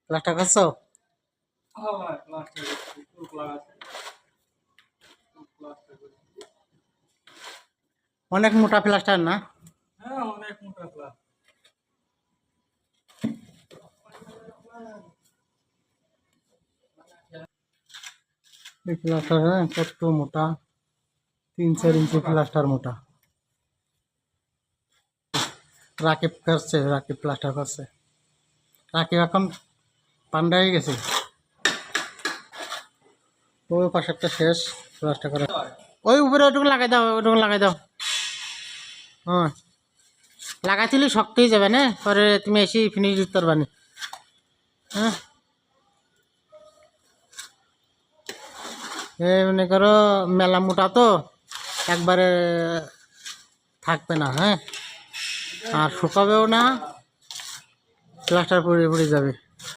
Plaster করছো? অনেক মোটা প্লাস্টার না? হ্যাঁ অনেক মোটা প্লাস্টার। এই প্লাস্টার কত মোটা, 3-4 ইঞ্চি প্লাস্টার মোটা। রাকিব করছে, রাকিব প্লাস্টার করছে। রাকিব এখন পান্ডা হয়ে গেছে। ওই পাশেরটা শেষ প্লাস্টার করা। ওই উপরে ওটুকু লাগাই দাও, ওটুকু লাগাই দাও। হ্যাঁ লাগাইছিলি শক্ত হয়ে যাবে না, পরে তুমি এসে ফিনিশ দিতে পারবা না। হ্যাঁ এই মনে করো মেলা মোটা তো একবারে থাকবে না। হ্যাঁ আর শুকাবেও না, প্লাস্টার পড়ে পড়ে যাবে।